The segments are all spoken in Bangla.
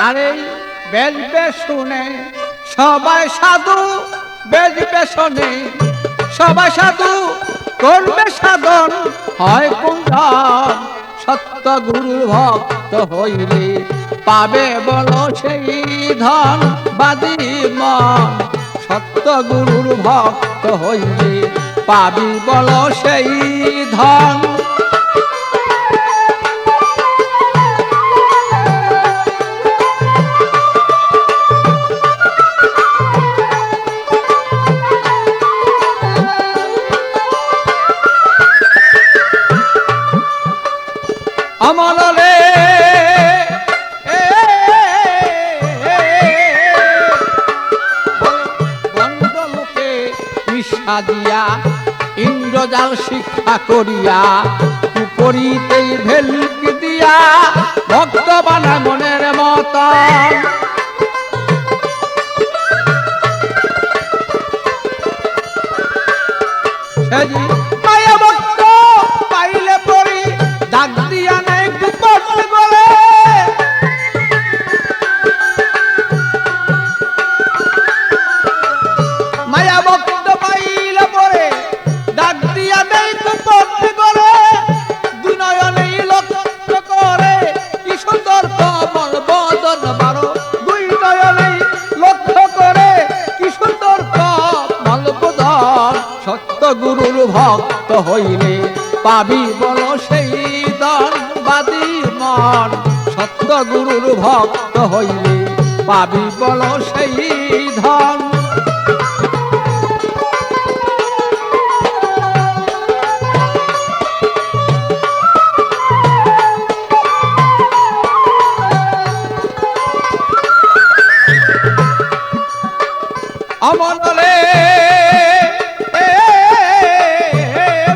আরে বেজবে শুনে সবাই সাধু, বেজবে শুনে সবাই সাধু, করবে সাধন হয় কুঞ্জন। সত্য গুরুর ভক্ত হইলে পাবে বলো সেই ধন বাদী মন। সত্য গুরুর ভক্ত হইলে পাবি বলো সেই ধন। অমলে বন্ধলোকে মিশা দিয়া ইন্দ্রজাল শিক্ষা করিয়া কুপরিতেই ভেলক দিয়া ভক্ত বানায় মনের মতন। মায়া ভক্ত পাইলে পরি ডাক দিয়া নেই গোপন বলে। মায়া ভক্ত পাইলে পরে ডাক দিয়া নেই গোপন বলে। দুই নয়নেই লক্ষ্য করে কি সুন্দর কমল বদন বারো। দুই নয়নেই লক্ষ্য করে কি সুন্দর কমল বদন। সত্য গুরুর ভক্ত হইলে পাবি বলো সেই ধন বাদী মন। সত্য গুরুর ভক্ত হইলে পাবি বলো সেই ধন। অমলে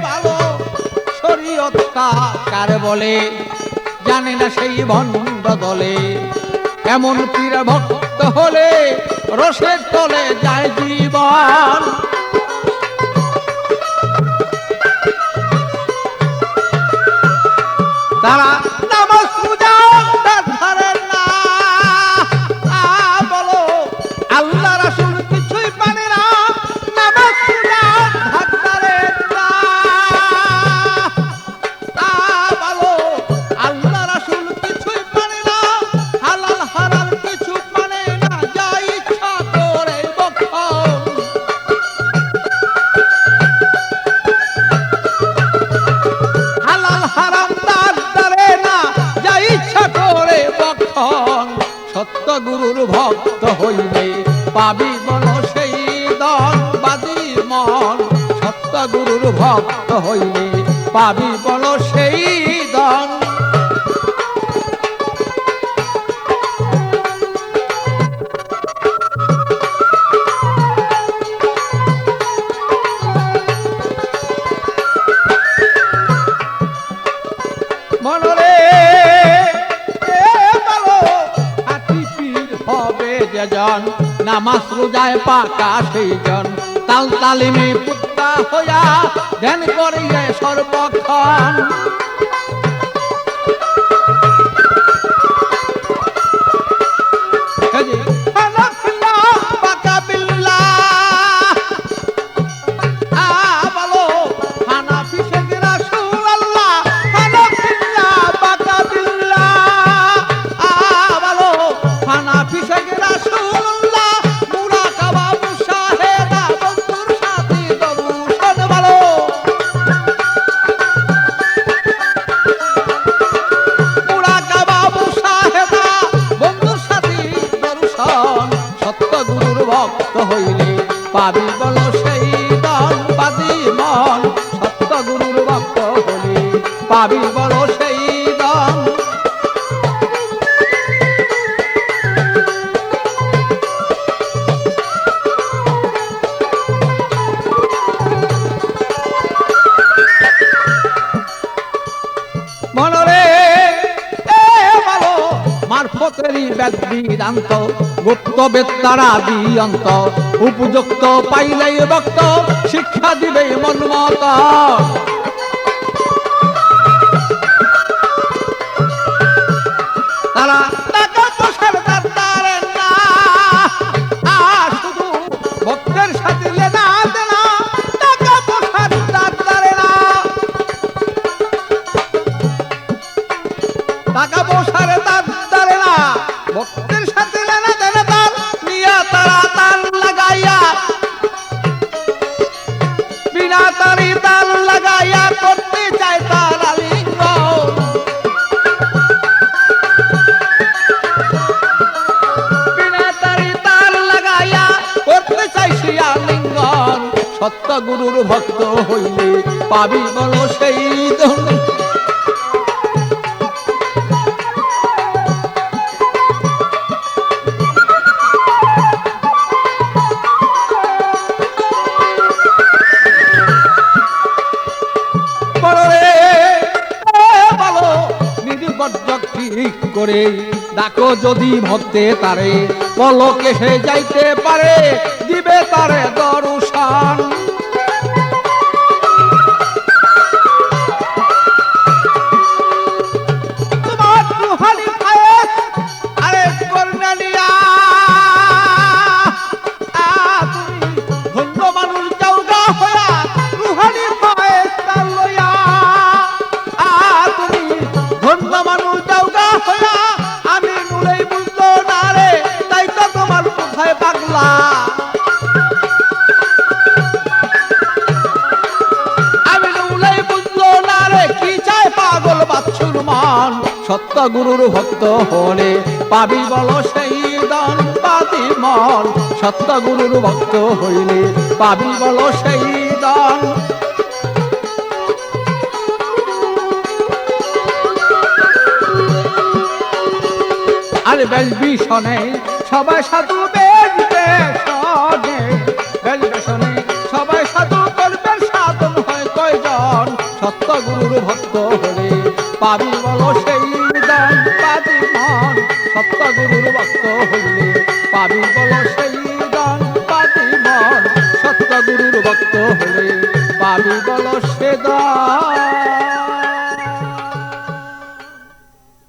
ভালো শরীয়ত কার বলে জানে না সেই ভণ্ড দলে। এমন পীর ভক্ত হলে রসের তলে যায় জীবন। তারা নামাজ পূজা ধরে না, বলো আল্লাহ রাসূল কিছুই মানে না। নামাজ পূজা ধরে না, বলো আল্লাহ রাসূল কিছুই মানে না। হালাল হারাম কিছু মানে না, যা ইচ্ছা করে বক্ষণ। হালাল হারাম তার ধরে না, যা ইচ্ছা করে বক্ষণ। সত্য গুরুর ভক্ত হইলে পাবি বলো সেই ধন বাদী মন। সত্য গুরুর ভক্ত হইলে পাবি বলো সেই ধন। মনরে বলো হাতি পীর হবে যেজন, নামাজ রোজায় পাকা সেই জন। তাল তালিমে পুত্তা হইয়া ধ্যান করিয়া সর্বক্ষণ। ভক্ত হইলে পাবি বলো সেই ধন বাদী মন। সত্য গুরুর ভক্ত হইলে পাবি বলো সেই ধন। মনরে ভালো মারফতেরই বেদ বিদান্ত, গুপ্ত বেত্তারা দিয়ন্ত। উপযুক্ত পাইলেই ভক্ত শিক্ষা দিবে মনমত। তারা টাকা পয়সার টাকা পয়সারে তার দাঁড়ে না, ভক্তের সাথে লেনা দেনা তার নিয়া তারা তাল লাগাইয়া, বিনা তারি তাল লাগাইয়া করতে চায় তার আলিঙ্গন। বিনা তারি তাল লাগাইয়া করতে চাই সে আলিঙ্গন। সত্য গুরুর ভক্ত হইলে পাবি বলো সেই ধন। করে ডাকো যদি ভক্তে তারে, পলকে সে যাইতে পারে, দিবে তারে দর্শন। তোমার রুহানি ফায়েজ আরে করনালিয়া, তুমি ধন্য মানুষ যাওগা হইয়া রুহানি ফায়েজ তার লইয়া, তুমি ধন্য মানুষ যাওগা হইয়া। আমি নুলেই বুঝলো না রে, তাই তো তোমার কোথায় পাগলা। আমি নুলেই বুঝলো না রে, কি চায় পাগল বাচ্চুর মান। সত্য গুরুর ভক্ত হলে পাবি বলো সেই দান পাতি মন। সত্য গুরুর ভক্ত হইলে পাবি বলো সেই দান। আরে বেশ ভীষণে সবাই সাধু, বেশ বেশনে বেশ বেশনে সবাই সাধু করবে, সাধন হয় কয়জন। সত্য গুরুর ভক্ত হলে পাবি বলো সেই দান পাতি মন। সত্য গুরুর ভক্ত হইলে পাবি